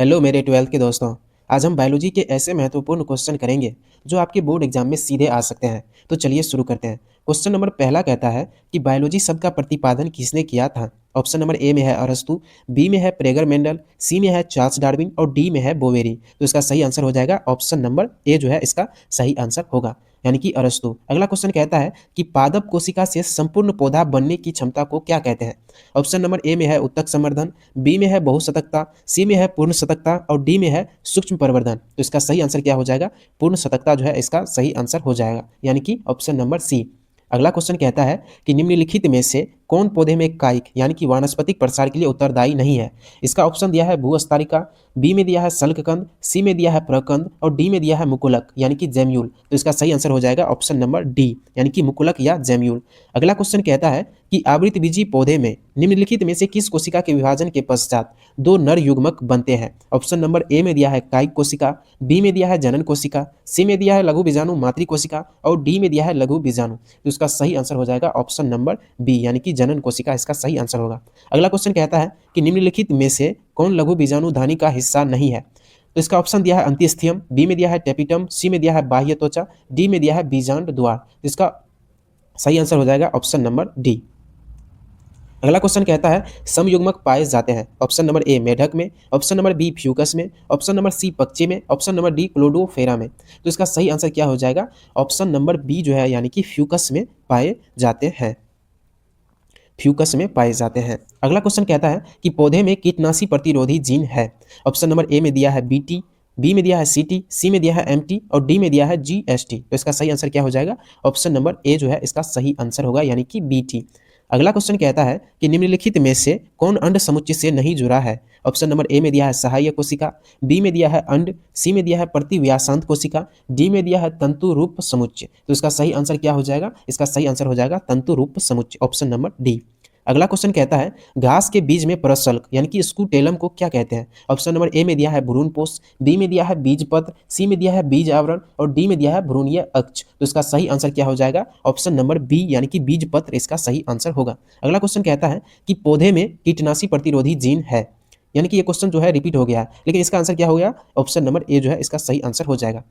Hello मेरे 12th के दोस्तों। आज हम बायोलॉजी के ऐसे महत्वपूर्ण क्वेश्चन करेंगे जो आपके बोर्ड एग्जाम में सीधे आ सकते हैं। तो चलिए शुरू करते हैं। क्वेश्चन नंबर पहला कहता है कि बायोलॉजी शब्द का प्रतिपादन किसने किया था। ऑप्शन नंबर ए में है अरस्तु, बी में है प्रेगर मेंडल, सी में है चार्ल्स डार्विन और डी में है बोवेरी। तो इसका सही आंसर हो जाएगा ऑप्शन नंबर ए जो है इसका सही आंसर होगा, यानी कि अरस्तु। अगला क्वेश्चन कहता है कि पादप कोशिका से संपूर्ण पौधा बनने की क्षमता को क्या कहते हैं। ऑप्शन नंबर ए में है उत्तक संवर्धन, बी में है बहुशतकता, सी में है पूर्ण शतकता और डी में है सूक्ष्म प्रवर्धन। तो इसका सही आंसर क्या हो जाएगा, पूर्ण शतकता जो है इसका सही आंसर हो जाएगा, यानी कि ऑप्शन नंबर सी। अगला क्वेश्चन कहता है कि निम्नलिखित में से कौन पौधे में कायिक यानी कि वानस्पतिक प्रसार के लिए उत्तरदायी नहीं है। इसका ऑप्शन दिया है भूअस्तारिका, बी में दिया है सल्ककंद, सी में दिया है प्रकंद और डी में दिया है मुकुलक यानी कि जैम्यूल। तो इसका सही आंसर हो जाएगा ऑप्शन नंबर डी, यानी कि मुकुलक या जैम्यूल। अगला क्वेश्चन कहता है कि आवृतबीजी पौधे में निम्नलिखित में से किस कोशिका के विभाजन के पश्चात दो नर युग्मक बनते हैं। ऑप्शन नंबर ए में दिया है कायिक कोशिका, बी में दिया है जनन कोशिका, सी में दिया है लघु बीजाणु मातृ कोशिका और डी में दिया है लघु बीजाणु। तो इसका सही आंसर हो जाएगा ऑप्शन नंबर बी, यानी कि जनन कोशिका इसका सही आंसर होगा। अगला क्वेश्चन कहता है कि निम्नलिखित में से कौन लघु बीजाणु धानी का हिस्सा नहीं है। तो इसका ऑप्शन दिया है अंत्यस्थीयम, बी में दिया है टेपिटम, सी में दिया है बाह्य त्वचा, डी में दिया है बीजांड द्वार। तो इसका सही आंसर हो जाएगा ऑप्शन नंबर डी। अगला क्वेश्चन कहता है समयुग्मक पाए जाते हैं। ऑप्शन नंबर ए मेढक में, ऑप्शन नंबर बी फ्यूकस में, ऑप्शन नंबर सी पक्षी में, ऑप्शन नंबर डी क्लोडोफेरा में। तो इसका सही आंसर क्या हो जाएगा, ऑप्शन नंबर बी जो है, यानी कि फ्यूकस में पाए जाते हैं। फ्यूकस में पाए जाते हैं। अगला क्वेश्चन कहता है कि पौधे में कीटनाशी प्रतिरोधी जीन है। ऑप्शन नंबर ए में दिया है बीटी, बी में दिया है सीटी, सी में दिया है एमटी और डी में दिया है जीएसटी। तो इसका सही आंसर क्या हो जाएगा, ऑप्शन नंबर ए जो है इसका सही आंसर होगा, यानी कि बीटी। अगला क्वेश्चन कहता है कि निम्नलिखित में से कौन अंड समुच्चय से नहीं जुड़ा है। ऑप्शन नंबर ए में दिया है सहायक कोशिका, बी में दिया है अंड, सी में दिया है प्रतिव्यासांत कोशिका, डी में दिया है तंतु रूप समुच्चय। तो इसका सही आंसर क्या हो जाएगा, इसका सही आंसर हो जाएगा तंतु रूप समुच्चय, ऑप्शन नंबर डी। अगला क्वेश्चन कहता है घास के बीज में परशल्क यानी कि स्कूटेलम को क्या कहते हैं। ऑप्शन नंबर ए में दिया है भ्रूणपोष, बी में दिया है बीजपत्र, सी में दिया है बीज आवरण और डी में दिया है भ्रूणीय अक्ष। तो इसका सही आंसर क्या हो जाएगा, ऑप्शन नंबर बी, यानी कि बीजपत्र इसका सही आंसर होगा। अगला क्वेश्चन कहता है कि पौधे में कीटनाशी प्रतिरोधी जीन है, यानी कि ये क्वेश्चन जो है रिपीट हो गया है, लेकिन इसका आंसर क्या हो गया, ऑप्शन नंबर ए जो है इसका सही आंसर हो जाएगा।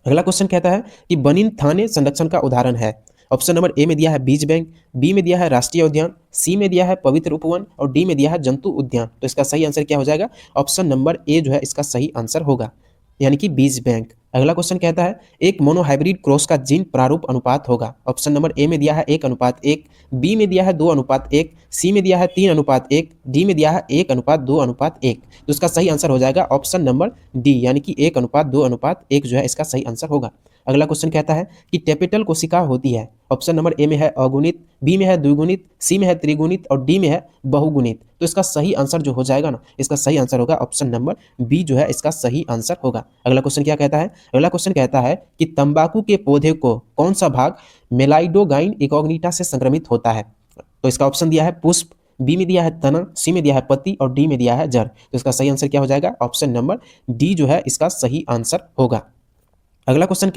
अगला क्वेश्चन कहता है कि बनिन थाने संरक्षण का उदाहरण है। ऑप्शन नंबर ए में दिया है बीज बैंक, बी में दिया है राष्ट्रीय उद्यान, सी में दिया है पवित्र उपवन और डी में दिया है जंतु उद्यान। तो इसका सही आंसर क्या हो जाएगा, ऑप्शन नंबर ए जो है इसका सही आंसर होगा, यानी कि बीज बैंक। अगला क्वेश्चन कहता है एक मोनोहाइब्रिड क्रॉस का जीन प्रारूप अनुपात होगा। ऑप्शन नंबर ए में दिया है 1:1, बी में दिया है 2:1, सी में दिया है 3:1, डी में दिया है 1:2:1। तो इसका सही आंसर हो जाएगा ऑप्शन नंबर डी, यानी कि 1:2:1 जो है इसका सही आंसर होगा। अगला क्वेश्चन कहता है कि टेपिटल कोशिका होती है। ऑप्शन नंबर ए में है अगुणित, बी में है द्विगुणित, सी में है त्रिगुणित और डी में है बहुगुणित। तो इसका सही आंसर जो हो जाएगा ना, इसका सही आंसर होगा ऑप्शन नंबर बी जो है इसका सही आंसर होगा। अगला क्वेश्चन क्या कहता है, अगला क्वेश्चन कहता है कि तंबाकू के पौधे को कौन सा भाग मेलाइडोगाइन इकोग्निटा से संक्रमित होता है। तो इसका ऑप्शन दिया है पुष्प, बी में दिया है तना, सी में दिया है पत्ती और डी में दिया है जड़। तो इसका सही आंसर क्या हो जाएगा, ऑप्शन नंबर डी जो है इसका सही आंसर होगा। अगला क्वेश्चन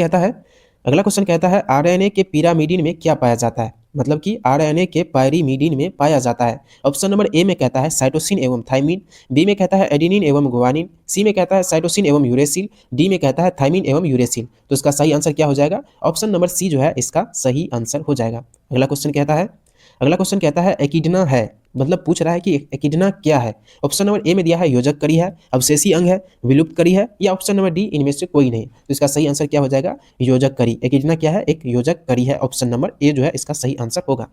कहता है आरएनए के पिरामिडिन में क्या पाया जाता है, मतलब कि आरएनए के पायरीमिडिन में पाया जाता है। ऑप्शन नंबर ए में कहता है साइटोसिन एवं थाइमिन, बी में कहता है एडेनिन एवं गुआनिन, सी में कहता है साइटोसिन एवं यूरेसिल, डी में कहता है थाइमिन एवं यूरेसिल। तो इसका सही आंसर क्या हो जाएगा, ऑप्शन नंबर सी जो है इसका सही आंसर हो जाएगा। अगला क्वेश्चन कहता है एकिडना है, मतलब पूछ रहा है कि एकिडना क्या है। ऑप्शन नंबर ए में दिया है योजक कड़ी है, अवशेषी अंग है, विलुप्त कड़ी है या ऑप्शन नंबर डी इनमें से कोई नहीं। तो इसका सही आंसर क्या हो जाएगा, योजक कड़ी। एकिडना क्या है, एक योजक कड़ी है, ऑप्शन नंबर ए जो है इसका सही आंसर होगा।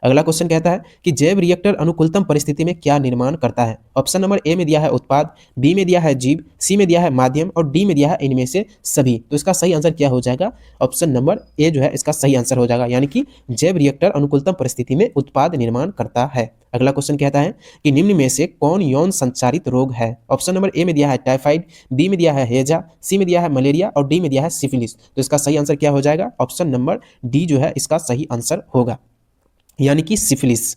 अगला क्वेश्चन कहता है कि जैव रिएक्टर अनुकूलतम परिस्थिति में क्या निर्माण करता है। ऑप्शन नंबर ए में दिया है उत्पाद, बी में दिया है जीव, सी में दिया है माध्यम और डी में दिया है इनमें से सभी। तो इसका सही आंसर क्या हो जाएगा, ऑप्शन नंबर ए जो है इसका सही आंसर हो जाएगा, यानी कि जैव रिएक्टर अनुकूलतम परिस्थिति में उत्पाद निर्माण करता है। अगला क्वेश्चन कहता है कि निम्न में से कौन यौन संचारित रोग है। ऑप्शन नंबर ए में दिया है टाइफाइड, बी में दिया है हेजा, सी में दिया है मलेरिया और डी में दिया है सिफिलिस। तो इसका सही आंसर क्या हो जाएगा, ऑप्शन नंबर डी जो है इसका सही आंसर होगा, यानी कि सिफिलिस।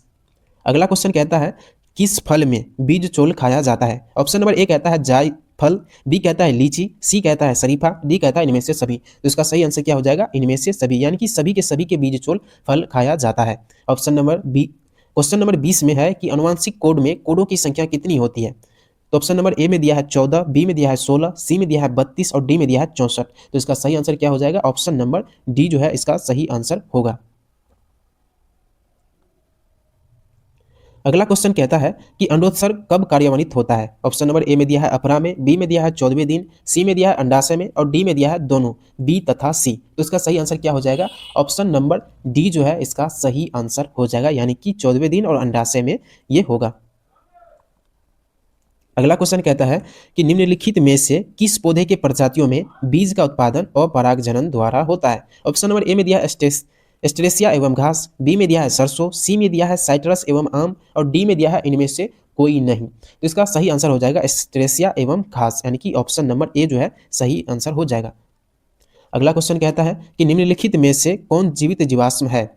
अगला क्वेश्चन कहता है किस फल में बीज चोल खाया जाता है। ऑप्शन नंबर ए कहता है जाय फल, बी कहता है लीची, सी कहता है शरीफा, डी कहता है इनमें से सभी। तो इसका सही आंसर क्या हो जाएगा, इनमें से सभी, यानी कि सभी के बीज चोल फल खाया जाता है। Option number B. Question number 20 में है कि आनुवांशिक कोड में कोडों की संख्या कितनी होती है। तो ऑप्शन नंबर ए में दिया है 14, बी में दिया है 16, सी में दिया है 32 और डी में दिया है 64। तो इसका सही आंसर क्या हो जाएगा? ऑप्शन नंबर डी जो है इसका सही आंसर होगा। अगला क्वेश्चन कहता है कि अंडोत्सर्ग कब कार्यान्वित होता है? ऑप्शन नंबर ए में दिया है अपरा में, बी में दिया है 14वें दिन, सी में दिया है अंडाशय में और डी में दिया है दोनों, बी तथा सी। तो इसका सही आंसर क्या हो जाएगा? ऑप्शन नंबर डी जो है इसका सही आंसर हो जाएगा, यानी कि 14वें दिन और अंडाशय में ये होगा। अगला क्वेश्चन कहता है कि निम्नलिखित में से किस पौधे के प्रजातियों में बीज का उत्पादन अपरागजनन द्वारा होता है? ऑप्शन नंबर ए में दिया है एस्टेरेसिया एवं घास, बी में दिया है सरसों, सी में दिया है साइट्रस एवं आम और डी में दिया है इनमें से कोई नहीं। तो इसका सही आंसर हो जाएगा एस्टेरेसिया एवं घास, यानी कि ऑप्शन नंबर ए जो है सही आंसर हो जाएगा। अगला क्वेश्चन कहता है कि निम्नलिखित में से कौन जीवित जीवाश्म है?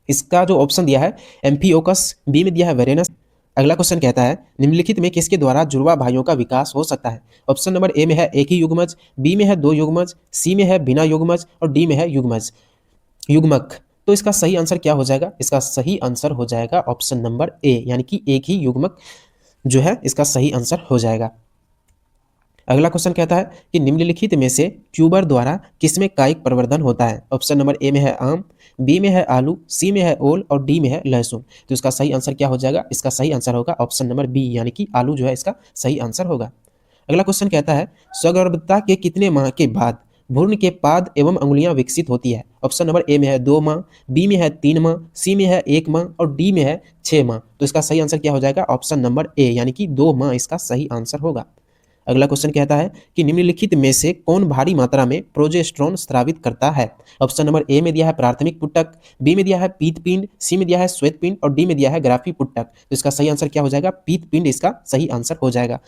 इसका जो ऑप्शन दिया है एम्फियोकस, बी में दिया है वेरेनस। अगला क्वेश्चन कहता है निम्नलिखित में किसके द्वारा जुड़वा भाइयों का विकास हो सकता है? ऑप्शन नंबर ए में है एक ही युग्मज, बी में है दो युग्मज, सी में है बिना युग्मज और डी में है युग्मक। तो इसका सही आंसर क्या हो जाएगा? इसका सही आंसर हो जाएगा ऑप्शन नंबर ए, यानी कि एक ही युग्मक जो है इसका सही आंसर हो जाएगा। अगला क्वेश्चन कहता है कि निम्नलिखित में से ट्यूबर द्वारा किसमें कायिक प्रवर्धन होता है? ऑप्शन नंबर ए में है आम, बी में है आलू, सी में है ओल और डी में है लहसुन। तो इसका सही आंसर क्या हो जाएगा? इसका सही आंसर होगा ऑप्शन नंबर बी, यानी कि आलू जो है इसका सही आंसर होगा। अगला क्वेश्चन कहता है सगर्भता के कितने माह के बाद भ्रूण के पाद एवं अंगुलियां विकसित होती है? ऑप्शन नंबर ए में है 2 माह, बी में है 3 माह, सी में है 1 माह और डी में है 6 माह। तो इसका सही आंसर क्या हो जाएगा? ऑप्शन नंबर ए, यानी कि 2 माह इसका सही आंसर होगा। अगला क्वेश्चन कहता है कि निम्नलिखित में से कौन भारी मात्रा में प्रोजेस्टेरोन स्रावित करता है? ऑप्शन नंबर ए में दिया है प्राथमिक पुटक, बी में दिया है पीतपिंड, सी में दिया है श्वेतपिंड और डी में दिया है ग्राफी पुटक। तो इसका सही आंसर क्या हो जाएगा? पीतपिंड इसका सही आंसर हो जाएगा।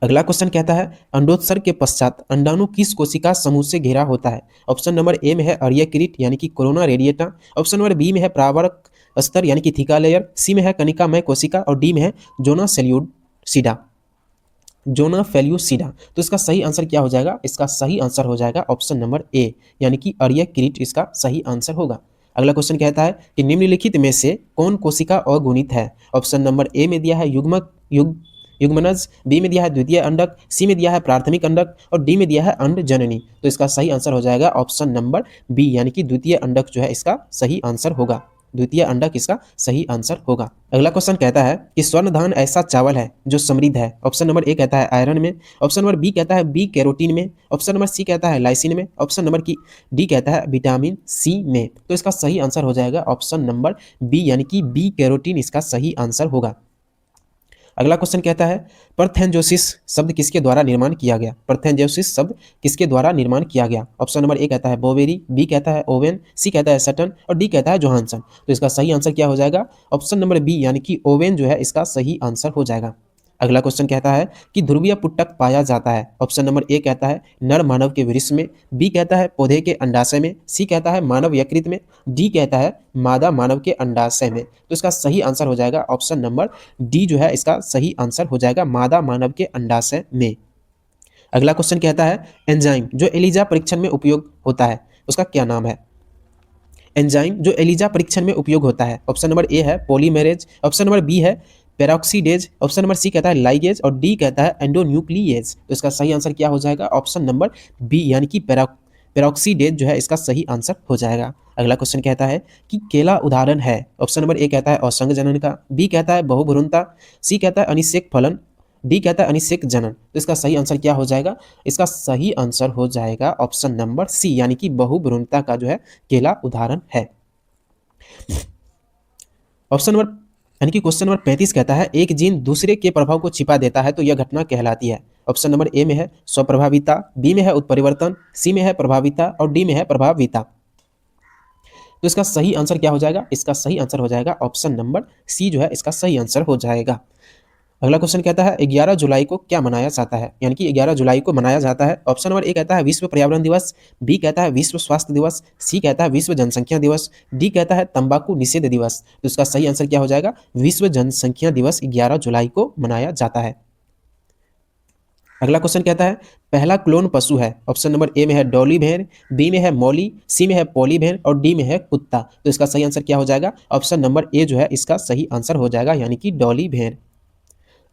अगला क्वेश्चन कहता है अंडोत्सर्ग के पश्चात अंडाणु किस कोशिका समूह से घिरा होता है? ऑप्शन नंबर ए में है अर्यकिरीट यानी कि corona radiata, option number B में है प्रावरक स्तर यानी कि थीका लेयर, सी में है कनिकामय कोशिका और डी में है जोना सेल्यूसिडा। तो इसका सही आंसर क्या हो जाएगा? इसका सही आंसर हो जाएगा ऑप्शन नंबर ए, यानी कि अर्यकिरीट इसका सही आंसर होगा। अगला क्वेश्चन कहता है कि निम्नलिखित में से कौन कोशिका अगुणित है? ऑप्शन नंबर ए में दिया है युग्मनज, बी में दिया है द्वितीय अंडक, सी में दिया है प्राथमिक अंडक और डी में दिया है अंड जननी। तो इसका सही आंसर हो जाएगा ऑप्शन नंबर बी, यानी कि द्वितीय अंडक जो है इसका सही आंसर होगा। द्वितीय अंडक इसका सही आंसर होगा। अगला क्वेश्चन कहता है कि स्वर्ण धान ऐसा चावल है जो समृद्ध है। ऑप्शन नंबर ए कहता है आयरन में, ऑप्शन नंबर बी कहता है बी कैरोटीन में, ऑप्शन नंबर सी कहता है लाइसिन में, ऑप्शन नंबर की डी कहता है विटामिन सी में। तो इसका सही आंसर हो जाएगा ऑप्शन नंबर बी, यानी कि बी कैरोटीन इसका सही आंसर होगा। अगला क्वेश्चन कहता है परथेंजोसिस शब्द किसके द्वारा निर्माण किया गया? परथेंजोसिस शब्द किसके द्वारा निर्माण किया गया? ऑप्शन नंबर ए कहता है बोवेरी, बी कहता है ओवेन, सी कहता है सटन और डी कहता है जोहानसन। तो इसका सही आंसर क्या हो जाएगा? ऑप्शन नंबर बी, यानी कि ओवेन जो है इसका सही आंसर हो जाएगा। अगला क्वेश्चन कहता है कि ध्रुवीय पुटक पाया जाता है। ऑप्शन नंबर ए कहता है नर मानव के वृष में, बी कहता है पौधे के अंडाशय में, सी कहता है मानव यकृत में, डी कहता है मादा मानव के अंडाशय में। तो इसका सही आंसर हो जाएगा ऑप्शन नंबर डी जो है इसका सही आंसर हो जाएगा मादा मानव के अंडाशय में। अगला क्वेश्चन कहता है एंजाइम जो एलिजा परीक्षण में उपयोग होता है उसका क्या नाम है? एंजाइम जो एलिजा परीक्षण में उपयोग होता है, ऑप्शन नंबर ए है पॉलीमेरेज, ऑप्शन नंबर बी है पेरोक्सीडेज, ऑप्शन नंबर सी कहता है लाइगेज और डी कहता है एंडोन्यूक्लिएज। तो इसका सही आंसर क्या हो जाएगा? ऑप्शन नंबर बी, यानी कि पेरोक्सीडेज जो है इसका सही आंसर हो जाएगा। अगला क्वेश्चन कहता है कि केला उदाहरण है। ऑप्शन नंबर ए कहता है असंग जनन का, बी कहता है बहुभ्रूणता, सी कहता है अनिषेक फलन, डी कहता है अनिषेक जनन। तो इसका सही आंसर क्या हो जाएगा? इसका सही आंसर हो जाएगा ऑप्शन नंबर सी, यानी कि बहुभ्रूणता का जो है केला उदाहरण है। ऑप्शन नंबर यानी कि क्वेश्चन नंबर 35 कहता है एक जीन दूसरे के प्रभाव को छिपा देता है तो यह घटना कहलाती है। ऑप्शन नंबर ए में है स्वप्रभाविता, बी में है उत्परिवर्तन, सी में है प्रभाविता और डी में है प्रभाविता। तो इसका सही आंसर क्या हो जाएगा? इसका सही आंसर हो जाएगा ऑप्शन नंबर सी जो है इसका सही आंसर हो जाएगा। अगला क्वेश्चन कहता है 11 जुलाई को क्या मनाया जाता है? यानी कि 11 जुलाई को मनाया जाता है। ऑप्शन नंबर ए कहता है विश्व पर्यावरण दिवस, बी कहता है विश्व स्वास्थ्य दिवस, सी कहता है विश्व जनसंख्या दिवस, डी कहता है तंबाकू निषेध दिवस। तो इसका सही आंसर क्या हो जाएगा? विश्व जनसंख्या दिवस 11 जुलाई को मनाया जाता है। अगला क्वेश्चन कहता है पहला क्लोन पशु है। ऑप्शन नंबर ए में है डॉली भेड़, बी में है मौली, सी में है पॉली भेड़ और डी में है कुत्ता। तो इसका सही आंसर क्या हो जाएगा? ऑप्शन नंबर ए जो है इसका सही आंसर हो जाएगा, यानी कि डॉली भेड़।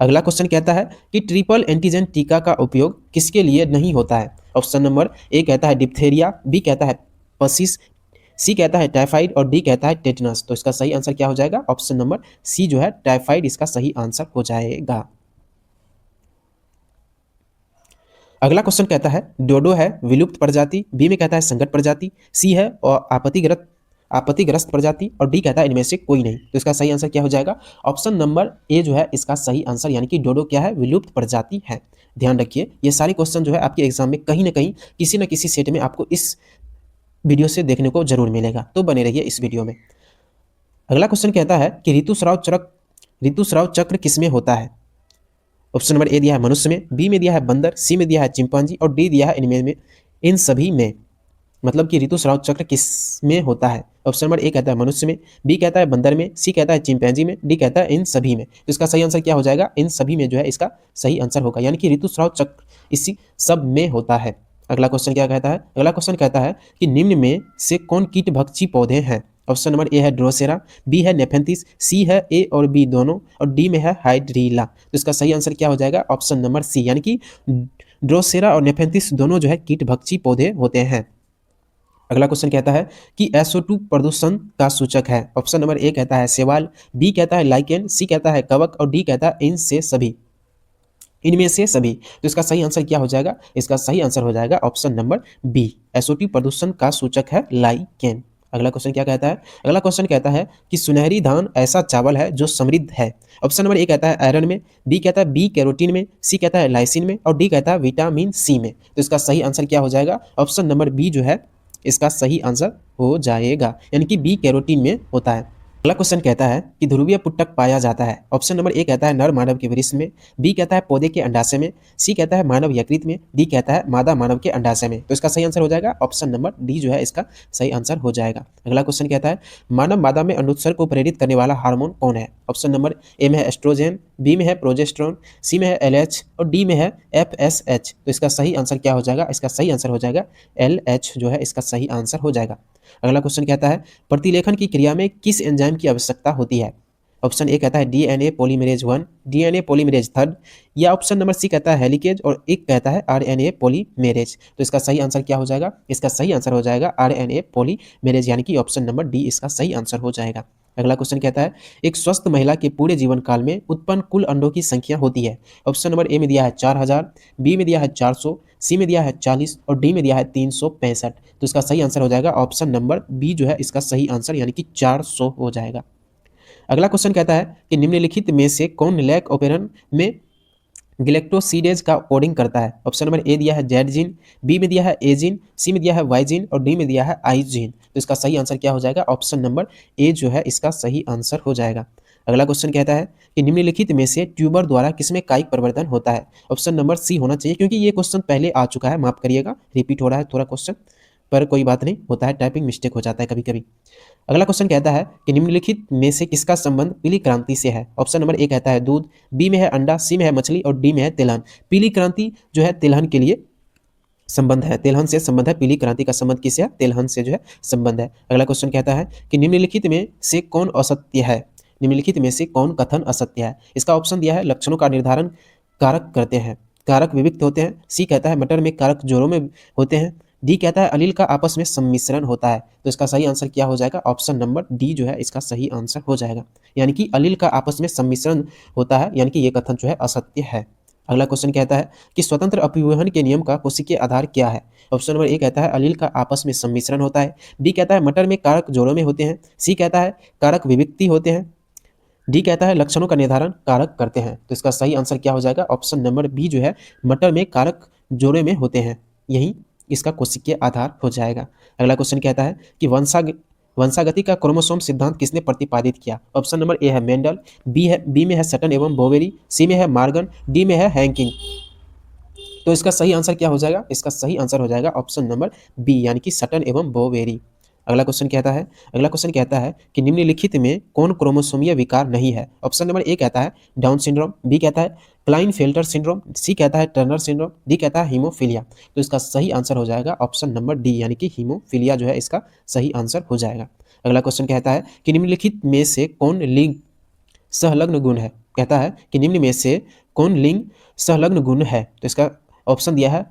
अगला क्वेश्चन कहता है कि ट्रिपल एंटीजन टीका का उपयोग किसके लिए नहीं होता है। ऑप्शन नंबर ए कहता है डिप्थेरिया, बी कहता है पसिस, सी कहता है टाइफाइड और डी कहता है टेटनस। तो इसका सही आंसर क्या हो जाएगा, ऑप्शन नंबर सी जो है टाइफाइड इसका सही आंसर हो जाएगा। अगला क्वेश्चन कहता है डोडो है विलुप्त प्रजाति, बी में कहता है संकट प्रजाति, सी है और आपत्तिग्रस्त प्रजाति और डी कहता है इनमें से कोई नहीं। तो इसका सही आंसर क्या हो जाएगा, ऑप्शन नंबर ए जो है इसका सही आंसर, यानी कि डोडो क्या है, विलुप्त प्रजाति है। ध्यान रखिए ये सारे क्वेश्चन जो है आपके एग्जाम में कहीं ना कहीं किसी न किसी सेट में आपको इस वीडियो से देखने को जरूर मिलेगा, तो बने रहिए इस वीडियो में। अगला क्वेश्चन कहता है कि ऋतुस्राव चक्र किसमें होता है। ऑप्शन नंबर ए दिया है मनुष्य में, बी में दिया है बंदर, सी में दिया है चिंपांजी और डी दिया है इन सभी में। मतलब कि ऋतुस्राव चक्र किस में होता है। ऑप्शन नंबर ए कहता है मनुष्य में, बी कहता है बंदर में, सी कहता है चिंपैंजी में, डी कहता है इन सभी में। तो इसका सही आंसर क्या हो जाएगा, इन सभी में जो है इसका सही आंसर होगा, यानी कि ऋतुस्राव चक्र इसी सब में होता है। अगला क्वेश्चन क्या कहता है, अगला क्वेश्चन कहता है कि निम्न में से कौन कीटभक्षी पौधे हैं। ऑप्शन नंबर ए है ड्रोसेरा, बी है नेफेंथिस, सी है ए और बी दोनों और डी में है हाइड्रीला। तो इसका सही आंसर क्या हो जाएगा, ऑप्शन नंबर सी, यानी कि ड्रोसेरा और नेफेंथिस दोनों जो है कीटभक्षी पौधे होते हैं। अगला क्वेश्चन कहता है कि SO2 प्रदूषण का सूचक है। ऑप्शन नंबर ए कहता है शैवाल, बी कहता है लाइकेन, सी कहता है कवक और डी कहता है इनमें से सभी। तो इसका सही आंसर क्या हो जाएगा, इसका सही आंसर हो जाएगा ऑप्शन नंबर बी, SO2 प्रदूषण का सूचक है लाइकेन। अगला क्वेश्चन क्या कहता है, अगला क्वेश्चन कहता है कि सुनहरी धान ऐसा चावल है जो समृद्ध है। ऑप्शन नंबर ए कहता है आयरन में, बी कहता है बी कैरोटीन में, सी कहता है लाइसिन में और डी कहता है विटामिन सी में। तो इसका सही आंसर क्या हो जाएगा, ऑप्शन नंबर बी जो है इसका सही आंसर हो जाएगा, यानी कि बी कैरोटीन में होता है। अगला क्वेश्चन कहता है कि ध्रुवीय पुटक पाया जाता है। ऑप्शन नंबर ए कहता है नर मानव के वृषण में, बी कहता है पौधे के अंडाशय में, सी कहता है मानव यकृत में, डी कहता है मादा मानव के अंडाशय में। तो इसका सही आंसर हो जाएगा ऑप्शन नंबर डी जो है इसका सही आंसर हो जाएगा। अगला क्वेश्चन कहता है मानव मादा में अनुत्सर्ग को प्रेरित करने वाला हार्मोन कौन है। ऑप्शन नंबर ए में है एस्ट्रोजन, बी में है प्रोजेस्टेरोन, सी में है LH और डी में है FSH। तो इसका सही आंसर क्या हो जाएगा, इसका सही आंसर हो जाएगा LH जो है इसका सही आंसर हो जाएगा। अगला क्वेश्चन कहता है प्रतिलेखन की क्रिया में किस एंजाइम की आवश्यकता होती है। ऑप्शन ए कहता है DNA पॉलीमरेज 1, DNA पॉलीमरेज 3, या ऑप्शन नंबर सी कहता है हेलिकेज और एक कहता है RNA पॉलीमरेज। तो इसका सही आंसर क्या हो जाएगा, इसका सही आंसर हो जाएगा RNA पॉलीमरेज, यानी कि ऑप्शन नंबर डी इसका सही आंसर हो जाएगा। अगला क्वेश्चन कहता है एक स्वस्थ महिला के पूरे जीवन काल में उत्पन्न कुल अंडों की संख्या होती है। ऑप्शन नंबर ए में दिया है 4000, बी में दिया है 400, सी में दिया है 40 और डी में दिया है 365। तो इसका सही आंसर हो जाएगा ऑप्शन नंबर बी जो है इसका सही आंसर, यानी कि 400 हो जाएगा। अगला क्वेश्चन कहता है कि निम्नलिखित में से कौन लैक ओपेरन में ग्लैक्टोसिडेज का कोडिंग करता है। ऑप्शन नंबर ए दिया है जेड जीन, बी में दिया है ए जीन, सी में दिया है वाई जीन और डी में दिया है आई जीन। तो इसका सही आंसर क्या हो जाएगा, ऑप्शन नंबर ए जो है इसका सही आंसर हो जाएगा। अगला क्वेश्चन कहता है कि निम्नलिखित में से ट्यूबर द्वारा किसमें कायिक परिवर्तन होता है। ऑप्शन नंबर सी होना चाहिए, क्योंकि ये क्वेश्चन पहले आ चुका है, माफ करिएगा रिपीट हो रहा है थोड़ा क्वेश्चन, पर कोई बात नहीं, होता है, टाइपिंग मिस्टेक हो जाता है कभी कभी। अगला क्वेश्चन कहता है कि निम्नलिखित में से किसका संबंध पीली क्रांति से है। ऑप्शन नंबर ए कहता है दूध, बी में है अंडा, सी में है मछली और डी में है तिलहन। पीली क्रांति जो है तिलहन के लिए संबंध है, तिलहन से संबंध है, पीली क्रांति का संबंध किससे है, तिलहन से जो है संबंध है। अगला क्वेश्चन कहता है कि निम्नलिखित में से कौन असत्य है। निम्नलिखित में से कौन कथन असत्य है। इसका ऑप्शन दिया है लक्षणों का निर्धारण कारक करते हैं, कारक विविक्त होते हैं, सी कहता है मटर में कारक जोड़ों में होते हैं, डी कहता है अलील का आपस में सम्मिश्रण होता है। तो इसका सही आंसर क्या हो जाएगा, ऑप्शन नंबर डी जो है इसका सही आंसर हो जाएगा, यानी कि अलील का आपस में सम्मिश्रण होता है, यानी कि ये कथन जो है असत्य है। अगला क्वेश्चन कहता है कि स्वतंत्र अपव्यूहन के नियम का कोशिकीय आधार क्या है। ऑप्शन नंबर ए कहता है अलील का आपस में सम्मिश्रण होता है, बी कहता है मटर में कारक जोड़ों में होते हैं, सी कहता है कारक विविक्ति होते हैं, डी कहता है लक्षणों का निर्धारण कारक करते हैं। तो इसका सही आंसर क्या हो जाएगा, ऑप्शन नंबर बी जो है मटर में कारक जोड़े में होते हैं, यही इसका कोशिकीय आधार हो जाएगा। अगला क्वेश्चन कहता है कि वंशागति का क्रोमोसोम सिद्धांत किसने प्रतिपादित किया। ऑप्शन नंबर ए है मेंडल, बी में है सटन एवं बोवेरी, सी में है मार्गन, डी में है हैंकिंग। तो इसका सही आंसर क्या हो जाएगा, इसका सही आंसर हो जाएगा ऑप्शन नंबर बी, यानी कि सटन एवं बोवेरी। अगला क्वेश्चन कहता है कि निम्नलिखित में कौन क्रोमोसोमीय विकार नहीं है। ऑप्शन नंबर ए कहता है डाउन सिंड्रोम, बी कहता है क्लाइनफेल्टर सिंड्रोम, सी कहता है टर्नर सिंड्रोम, डी कहता है हीमोफीलिया। तो इसका सही आंसर हो जाएगा ऑप्शन नंबर डी, यानी कि हीमोफीलिया जो है इसका सही आंसर हो जाएगा। अगला क्वेश्चन कहता है कि निम्नलिखित में से कौन लिंग संलग्न गुण है। कहता है कि निम्न में से कौन लिंग संलग्न गुण है? तो इसका ऑप्शन दिया है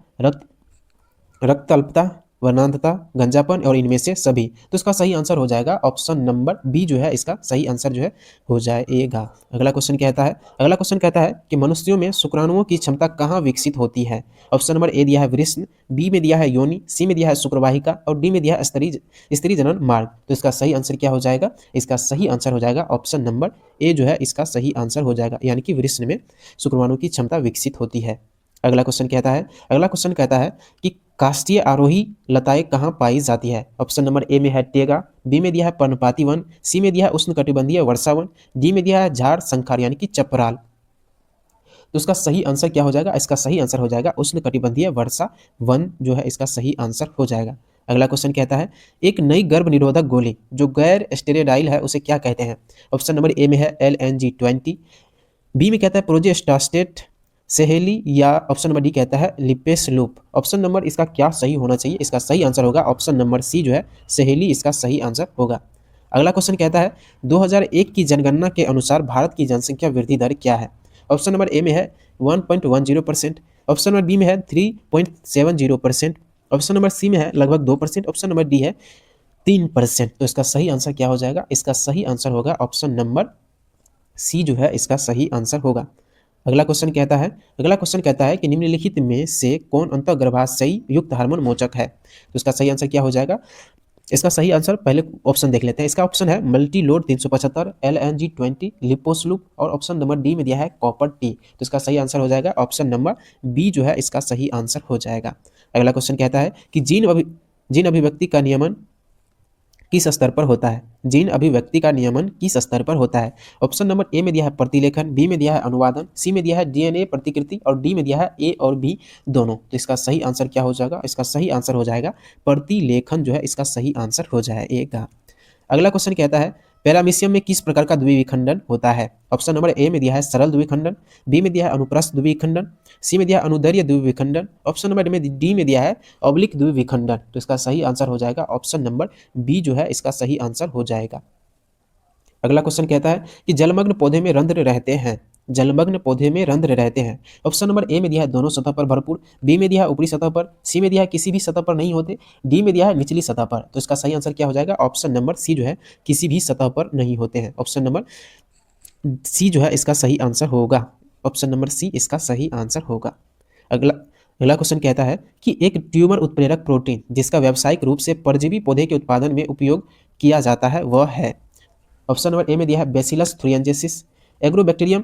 रक्त अल्पता, वर्णांतता, गंजापन और इनमें से सभी। तो इसका सही आंसर हो जाएगा ऑप्शन नंबर बी जो है इसका सही आंसर जो है हो जाएगा। अगला क्वेश्चन कहता है कि मनुष्यों में शुक्राणुओं की क्षमता कहाँ विकसित होती है? ऑप्शन नंबर ए दिया है वृषण, बी में दिया है योनि, सी में दिया है शुक्रवाहिका और डी में दिया है स्त्री जनन मार्ग। तो इसका सही आंसर क्या हो जाएगा? इसका सही आंसर हो जाएगा ऑप्शन नंबर ए जो है इसका सही आंसर हो जाएगा, यानी कि वृषण में शुक्राणु की क्षमता विकसित होती है। अगला क्वेश्चन कहता है कि काष्ठीय आरोही लताएं कहाँ पाई जाती है? ऑप्शन नंबर ए में है टेगा, बी में दिया है पर्णपाती वन, सी में दिया है उष्णकटिबंधीय वर्षावन, डी में दिया है झाड़ संखार यानी कि चपराल। तो इसका सही आंसर क्या हो जाएगा? इसका सही आंसर हो जाएगा उष्णकटिबंधीय वर्षा वन जो है इसका सही आंसर हो जाएगा। अगला क्वेश्चन कहता है एक नई गर्भ निरोधक गोली जो गैर स्टेरॉइडल है उसे क्या कहते हैं? ऑप्शन नंबर ए में है LNG-20, बी में कहता है प्रोजेस्टास्टेट, सहेली या ऑप्शन नंबर डी कहता है लिपेस लूप। ऑप्शन नंबर इसका क्या सही होना चाहिए? इसका सही आंसर होगा ऑप्शन नंबर सी जो है सहेली इसका सही आंसर होगा। अगला क्वेश्चन कहता है 2001 की जनगणना के अनुसार भारत की जनसंख्या वृद्धि दर क्या है? ऑप्शन नंबर ए में है 1.10%, ऑप्शन नंबर बी में है 3.70%, ऑप्शन नंबर सी में है लगभग 2%, ऑप्शन नंबर डी है 3%। तो इसका सही आंसर क्या हो जाएगा? इसका सही आंसर होगा ऑप्शन नंबर सी जो है इसका सही आंसर होगा। अगला क्वेश्चन कहता है कि निम्नलिखित में से कौन अंतःगर्भाशयी युक्त हार्मोन मोचक है? तो इसका सही आंसर क्या हो जाएगा? इसका सही आंसर पहले ऑप्शन देख लेते हैं। इसका ऑप्शन है मल्टीलोड 375, LNG-20, लिपोसलूप और ऑप्शन नंबर डी में दिया है कॉपर टी। तो इसका सही आंसर हो जाएगा ऑप्शन नंबर बी जो है इसका सही आंसर हो जाएगा। अगला क्वेश्चन कहता है कि जीन अभिव्यक्ति का नियमन किस स्तर पर होता है? जीन अभिव्यक्ति का नियमन किस स्तर पर होता है? ऑप्शन नंबर ए में दिया है प्रतिलेखन, बी में दिया है अनुवादन, सी में दिया है DNA प्रतिकृति और डी में दिया है ए और बी दोनों। तो इसका सही आंसर क्या हो जाएगा? इसका सही आंसर हो जाएगा प्रतिलेखन जो है इसका सही आंसर हो जाएगा। अगला क्वेश्चन कहता है पैरामीशियम में किस प्रकार का द्विविखंडन होता है? ऑप्शन नंबर ए में दिया है सरल द्विविखंडन, बी में दिया है अनुप्रस्थ द्विविखंडन, सी में दिया है अनुदैर्ध्य द्विविखंडन, ऑप्शन नंबर डी में दिया है ऑब्लिक द्विविखंडन। तो इसका सही आंसर हो जाएगा ऑप्शन नंबर बी जो है इसका सही आंसर हो जाएगा। अगला क्वेश्चन कहता है कि जलमग्न पौधे में रंध्र रहते हैं। जलमग्न पौधे में रंध्र रहते हैं। ऑप्शन नंबर ए में दिया है दोनों सतह पर भरपूर, बी में दिया है ऊपरी सतह पर, सी में दिया है किसी भी सतह पर नहीं होते, डी में दिया है निचली सतह पर। तो इसका सही आंसर क्या हो जाएगा? ऑप्शन नंबर सी जो है किसी भी सतह पर नहीं होते हैं। ऑप्शन नंबर सी जो है इसका सही आंसर होगा। ऑप्शन नंबर सी इसका सही आंसर होगा। अगला अगला क्वेश्चन कहता है कि एक ट्यूमर उत्प्रेरक प्रोटीन जिसका व्यावसायिक रूप से परजीवी पौधे के उत्पादन में उपयोग किया जाता है वह है? ऑप्शन नंबर ए में दिया है बेसिलस थ्रियंजेसिस, एग्रोबैक्टीरियम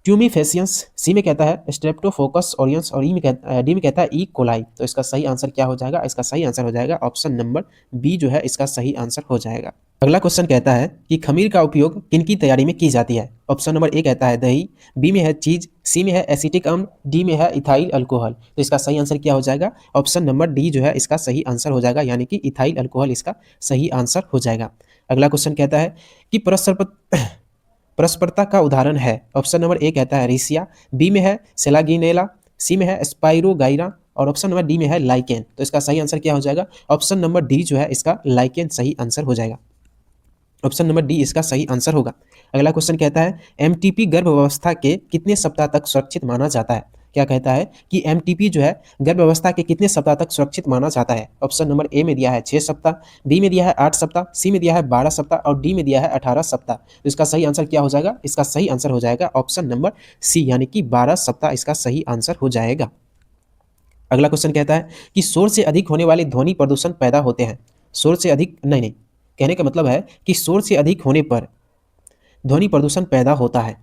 ट्यूमिफेसियंस, सी में कहता है स्ट्रेप्टोफोकस ऑरियंस और डी में कहता है ई कोलाई। तो इसका सही आंसर क्या हो जाएगा? इसका सही आंसर हो जाएगा ऑप्शन नंबर बी जो है इसका सही आंसर हो जाएगा। अगला क्वेश्चन कहता है कि खमीर का उपयोग किनकी तैयारी में की जाती है? ऑप्शन नंबर ए कहता है दही, बी में है चीज, सी में है एसिटिक अम्ल, डी में है इथाइल अल्कोहल। तो इसका सही आंसर क्या हो जाएगा? ऑप्शन नंबर डी जो है इसका सही आंसर हो जाएगा, यानी कि इथाइल अल्कोहल इसका सही आंसर हो जाएगा। अगला क्वेश्चन कहता है कि परस्परता का उदाहरण है। ऑप्शन नंबर ए कहता है रिसिया, बी में है सेलागिनेला, सी में है स्पाइरोगाइरा और ऑप्शन नंबर डी में है लाइकेन। तो इसका सही आंसर क्या हो जाएगा? ऑप्शन नंबर डी जो है इसका लाइकेन सही आंसर हो जाएगा। ऑप्शन नंबर डी इसका सही आंसर होगा। अगला क्वेश्चन कहता है एमटीपी गर्भावस्था के कितने सप्ताह तक सुरक्षित माना जाता है? क्या कहता है कि एमटीपी जो है गर्भावस्था के कितने सप्ताह तक सुरक्षित माना जाता है? ऑप्शन नंबर ए में दिया है 6 सप्ताह, बी में दिया है 8 सप्ताह, सी में दिया है 12 सप्ताह और डी में दिया है 18 सप्ताह। तो इसका सही आंसर क्या हो जाएगा? इसका सही आंसर हो जाएगा ऑप्शन नंबर सी, यानी कि 12 सप्ताह इसका सही आंसर हो जाएगा। अगला क्वेश्चन कहता है कि शोर से अधिक होने वाले ध्वनि प्रदूषण पैदा होते हैं। शोर से अधिक नहीं, कहने का मतलब है कि शोर से अधिक होने पर ध्वनि प्रदूषण पैदा होता है।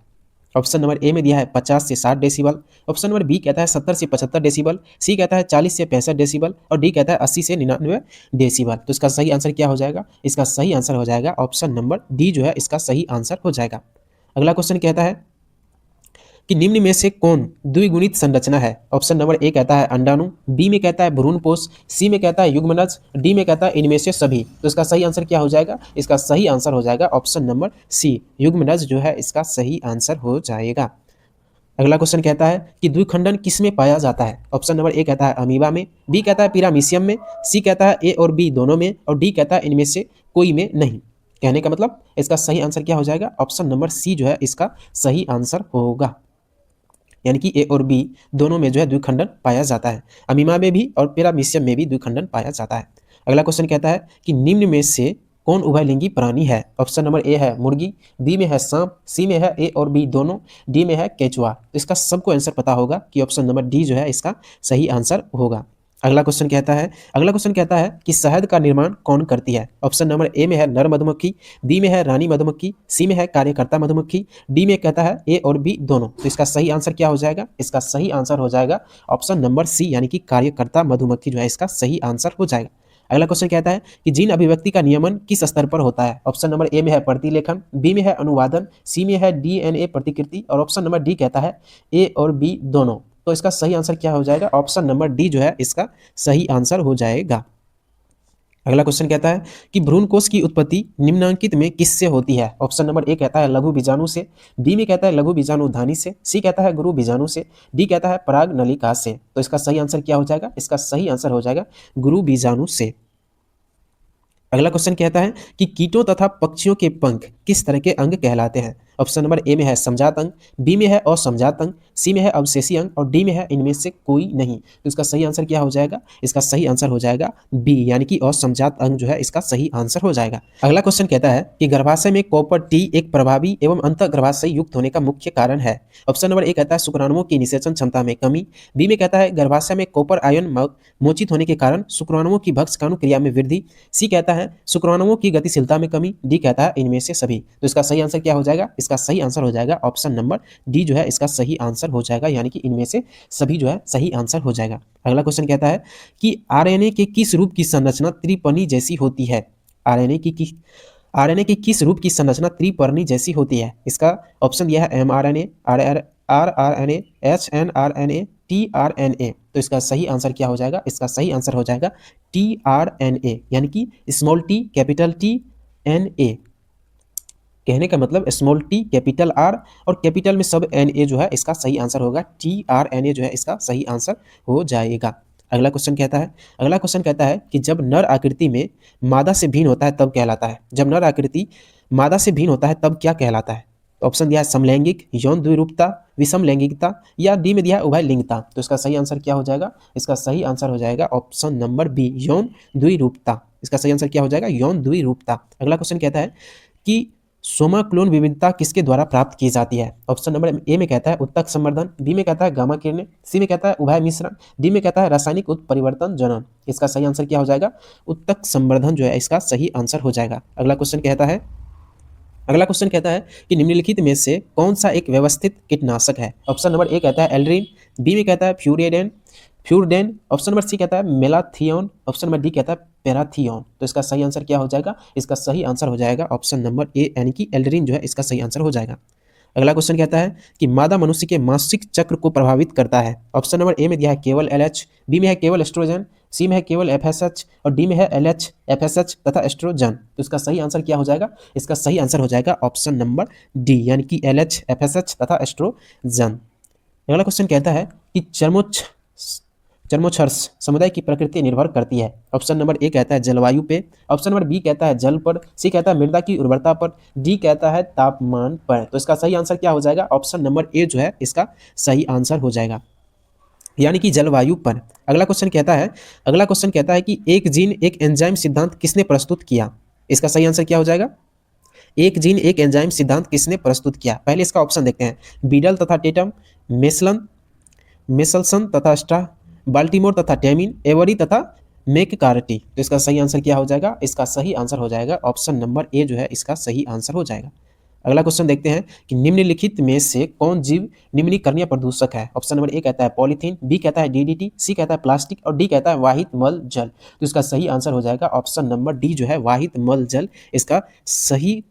ऑप्शन नंबर ए में दिया है 50 से 60 डेसिबल, ऑप्शन नंबर बी कहता है 70 से 75 डेसिबल, सी कहता है 40 से 65 डेसिबल और डी कहता है 80 से 99 डेसिबल। तो इसका सही आंसर क्या हो जाएगा? इसका सही आंसर हो जाएगा ऑप्शन नंबर डी जो है इसका सही आंसर हो जाएगा। अगला क्वेश्चन कहता है कि निम्न में से कौन द्विगुणित संरचना है? ऑप्शन नंबर ए कहता है अंडाणु, बी में कहता है भ्रूणपोष, सी में कहता है युग्मनज, डी में कहता है इनमें से सभी। तो इसका सही आंसर क्या हो जाएगा? इसका सही आंसर हो जाएगा ऑप्शन नंबर सी, युग्मनज जो है इसका सही आंसर हो जाएगा। अगला क्वेश्चन कहता है कि द्विखंडन किस में पाया जाता है? ऑप्शन नंबर ए कहता है अमीबा में, बी कहता है पिरामीशियम में, सी कहता है ए और बी दोनों में और डी कहता है इनमें से कोई में नहीं। कहने का मतलब इसका सही आंसर क्या हो जाएगा? ऑप्शन नंबर सी जो है इसका सही आंसर होगा। यानी कि ए और बी दोनों में जो है द्विखंडन पाया जाता है। अमीमा में भी और पैरामीशियम में भी द्विखंडन पाया जाता है। अगला क्वेश्चन कहता है कि निम्न में से कौन उभयलिंगी प्राणी है? ऑप्शन नंबर ए है मुर्गी, बी में है सांप, सी में है ए और बी दोनों, डी में है केचुआ। तो इसका सबको आंसर पता होगा कि ऑप्शन नंबर डी जो है इसका सही आंसर होगा। अगला क्वेश्चन कहता है कि शहद का निर्माण कौन करती है? ऑप्शन नंबर ए में है नर मधुमक्खी, बी में है रानी मधुमक्खी, सी में है कार्यकर्ता मधुमक्खी, डी में कहता है ए और बी दोनों। तो इसका सही आंसर क्या हो जाएगा? इसका सही आंसर हो जाएगा ऑप्शन नंबर सी, यानी कि कार्यकर्ता मधुमक्खी जो है इसका सही आंसर हो जाएगा। अगला क्वेश्चन कहता है कि जीन अभिव्यक्ति का नियमन किस स्तर पर होता है? ऑप्शन नंबर ए में है प्रतिलेखन, बी में है अनुवादन, सी में है डीएनए प्रतिकृति और ऑप्शन नंबर डी कहता है ए और बी दोनों। तो इसका सही आंसर क्या हो जाएगा? ऑप्शन नंबर डी जो है इसका सही आंसर हो जाएगा। अगला क्वेश्चन कहता है कि भ्रूण कोष की उत्पत्ति निम्नलिखित में किससे होती है? ऑप्शन नंबर ए कहता है लघु बीजाणु से, बी में कहता है लघु बीजाणु धानी से, सी कहता है गुरु बीजाणु से, डी कहता है पराग नलिका से। तो इसका सही आंसर क्या हो जाएगा? इसका सही आंसर हो जाएगा गुरु बीजाणु से। अगला क्वेश्चन कहता है कि कीटों तथा पक्षियों के पंख किस तरह के अंग कहलाते हैं? ऑप्शन नंबर ए में है समजात अंग, बी में है असमजात अंग, सी में है अवशेषी अंग और डी में है इनमें से कोई नहीं। तो इसका सही आंसर क्या हो जाएगा? इसका सही आंसर हो जाएगा बी, यानी कि असमजात अंग जो है इसका सही आंसर हो जाएगा। अगला क्वेश्चन कहता है कि गर्भाशय में कॉपर टी एक प्रभावी एवं अंतःगर्भाशय युक्त होने का मुख्य कारण है। ऑप्शन नंबर ए कहता है शुक्राणुओं की निषेचन क्षमता में कमी, बी में कहता है गर्भाशय में कॉपर आयन मोचित होने के कारण शुक्राणुओं की भक्षकाणु क्रिया में वृद्धि, सी कहता है शुक्राणुओं की गतिशीलता में कमी, डी कहता है इनमें से सभी। तो इसका सही आंसर क्या हो जाएगा? इसका सही आंसर हो जाएगा ऑप्शन नंबर डी जो है इसका सही आंसर हो जाएगा, यानी कि इनमें से सभी जो है सही आंसर हो जाएगा। अगला क्वेश्चन कहता है कि आरएनए के किस रूप की संरचना त्रिपर्णी जैसी होती है? आरएनए की किस रूप की संरचना त्रिपर्णी जैसी होती है? इसका ऑप्शन दिया है एमआरएनए, आरआरएनए, एचएनआरएनए, टीआरएनए। तो इसका सही आंसर क्या हो जाएगा? इसका सही आंसर हो जाएगा टीआरएनए, यानी कि small T capital T N A. कहने का मतलब स्मॉल टी कैपिटल आर और कैपिटल में सब एन ए जो है इसका सही आंसर होगा, टीआरएनए जो है इसका सही आंसर हो जाएगा। अगला क्वेश्चन कहता है कि जब नर आकृति में मादा से भिन्न होता है तब कहलाता है। जब नर आकृति मादा से भिन्न होता है तब क्या कहलाता है? तो ऑप्शन दिया है समलैंगिक, यौन द्विरूपता, विषम लैंगिकता या डी में दिया है उभय लिंगता। तो इसका सही आंसर क्या हो जाएगा? इसका सही आंसर हो जाएगा ऑप्शन नंबर बी, यौन द्विरूपता। इसका सही आंसर क्या हो जाएगा? यौन द्विरूपता। अगला क्वेश्चन कहता है कि सोमा क्लोन विविधता किसके द्वारा प्राप्त की जाती है? ऑप्शन नंबर ए में कहता है उत्तक संवर्धन, बी में कहता है गामा किरणें, सी में कहता है उभय मिश्रण, डी में कहता है रासायनिक उत्परिवर्तन जनन। इसका सही आंसर क्या हो जाएगा? उत्तक संवर्धन जो है इसका सही आंसर हो जाएगा। अगला क्वेश्चन कहता है कि निम्नलिखित में से कौन सा एक व्यवस्थित कीटनाशक है? ऑप्शन नंबर ए कहता है एल्ड्रीन, बी में कहता है फ्यूरडेन, ऑप्शन नंबर सी कहता है मेलाथियोन, ऑप्शन नंबर डी कहता है पैराथियोन। तो इसका सही आंसर क्या हो जाएगा? इसका सही आंसर हो जाएगा ऑप्शन नंबर ए, यानी कि एल्ड्रीन जो है इसका सही आंसर हो जाएगा। अगला क्वेश्चन कहता है कि मादा मनुष्य के मासिक चक्र को प्रभावित करता है। ऑप्शन नंबर ए में दिया है केवल एलएच, बी में है केवल एस्ट्रोजन, सी में है केवल एफएसएच और डी में है एलएच, एफएसएच तथा एस्ट्रोजन। तो इसका सही आंसर क्या हो जाएगा? इसका सही आंसर हो जाएगा ऑप्शन नंबर डी, यानी कि एलएच, एफएसएच तथा एस्ट्रोजन। अगला क्वेश्चन कहता है कि चर्मोक्षर्ष समुदाय की प्रकृति निर्भर करती है। ऑप्शन नंबर ए कहता है जलवायु पे, ऑप्शन नंबर बी कहता है जल पर, सी कहता है मृदा की उर्वरता पर, डी कहता है तापमान पर। तो इसका सही आंसर क्या हो जाएगा? ऑप्शन नंबर ए जो है इसका सही आंसर हो जाएगा, यानी कि जलवायु पर। अगला क्वेश्चन कहता है कि एक जीन एक एंजाइम सिद्धांत किसने प्रस्तुत किया? इसका सही आंसर क्या हो जाएगा? एक जीन एक एंजाइम सिद्धांत किसने प्रस्तुत किया? पहले इसका ऑप्शन देखते हैं, बीडल तथा टेटम, मेसलसन तथा स्ट्रा, बाल्टीमोर तथा टेमिन, एवरी तथा मैककार्टी। तो इसका सही आंसर क्या हो जाएगा? इसका सही आंसर हो जाएगा ऑप्शन नंबर ए जो है इसका सही आंसर हो जाएगा। अगला क्वेश्चन देखते हैं कि निम्नलिखित में से कौन जीव निम्नीकरणीय प्रदूषक है? ऑप्शन नंबर ए कहता है पॉलीथीन, बी कहता है डीडीटी, सी कहता है प्लास्टिक और डी कहता है वाहित मल जल। तो इसका सही आंसर हो जाएगा ऑप्शन नंबर डी जो है वाहित मल जल, इसका सही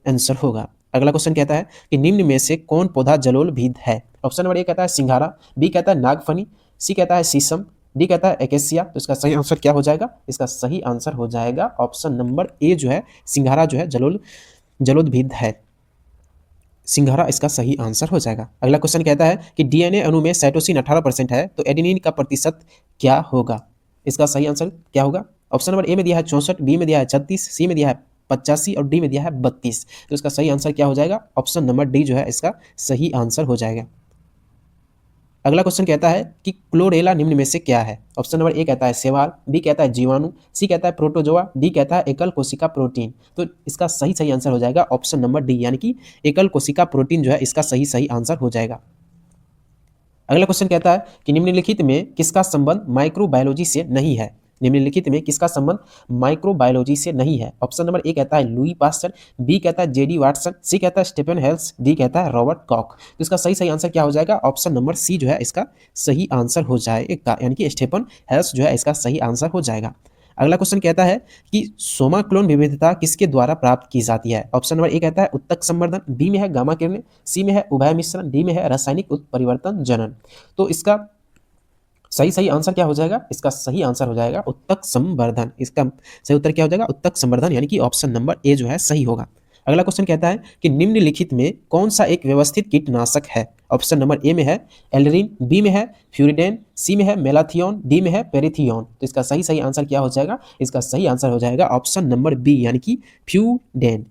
आंसर होगा। अगला क्वेश्चन कहता है कि निम्न में से कौन पौधा जलोलभीत है? ऑप्शन नंबर ए कहता है सिंघारा, बी कहता है नागफनी, सी कहता है शीशम, डी कहता है एकेसिया। तो इसका सही आंसर क्या हो जाएगा? इसका सही आंसर हो जाएगा ऑप्शन नंबर ए जो है सिंघारा जो है जलोदभिद है, सिंघारा इसका सही आंसर हो जाएगा। अगला क्वेश्चन कहता है कि डीएनए अणु में साइटोसिन 18% है तो एडेनिन का प्रतिशत क्या होगा? इसका सही आंसर क्या होगा? ऑप्शन नंबर ए में दिया है 64, बी में दिया है 36, सी में दिया है 85 और डी में दिया है 32। तो इसका सही आंसर क्या हो जाएगा? ऑप्शन नंबर डी जो है इसका सही आंसर हो जाएगा। अगला क्वेश्चन कहता है कि क्लोरेला निम्न में से क्या है? ऑप्शन नंबर ए कहता है शैवाल, बी कहता है जीवाणु, सी कहता है प्रोटोजोआ, डी कहता है एकल कोशिका प्रोटीन। तो इसका सही आंसर हो जाएगा ऑप्शन नंबर डी, यानी कि एकल कोशिका प्रोटीन जो है इसका सही आंसर हो जाएगा। अगला क्वेश्चन कहता है कि निम्नलिखित में किसका संबंध माइक्रोबायोलॉजी से नहीं है? निम्नलिखित में किसका संबंध माइक्रोबायोलॉजी से नहीं है? ऑप्शन नंबर ए कहता है लुई पास्चर, बी कहता है जेडी वाटसन, सी कहता है स्टीफन हेल्स, डी कहता है रॉबर्ट कॉक। तो इसका सही आंसर क्या हो जाएगा? ऑप्शन नंबर सी जो है इसका सही आंसर हो जाएगा, यानी कि स्टीफन हेल्स जो है इसका सही आंसर हो जाएगा। अगला क्वेश्चन कहता है कि सोमाक्लोन विविधता किसके द्वारा प्राप्त की जाती है? ऑप्शन नंबर ए कहता है उत्तक संवर्धन, बी में है गामा किरणें, सी में है उभय मिश्रण, डी में है रासायनिक उत्परिवर्तन जनन। तो इसका सही आंसर क्या हो जाएगा? इसका सही आंसर हो जाएगा उत्तक संवर्धन। इसका सही उत्तर क्या हो जाएगा? उत्तक संवर्धन, यानी कि ऑप्शन नंबर ए जो है सही होगा। अगला क्वेश्चन कहता है कि निम्नलिखित में कौन सा एक व्यवस्थित कीटनाशक है? ऑप्शन नंबर ए में है एल्ड्रीन, बी में है फ्यूरिडेन, सी में है मेलाथियोन, डी में है पेरिथियोन। तो इसका सही आंसर क्या हो जाएगा? इसका सही आंसर हो जाएगा ऑप्शन नंबर बी, यानी कि फ्यूरडेन।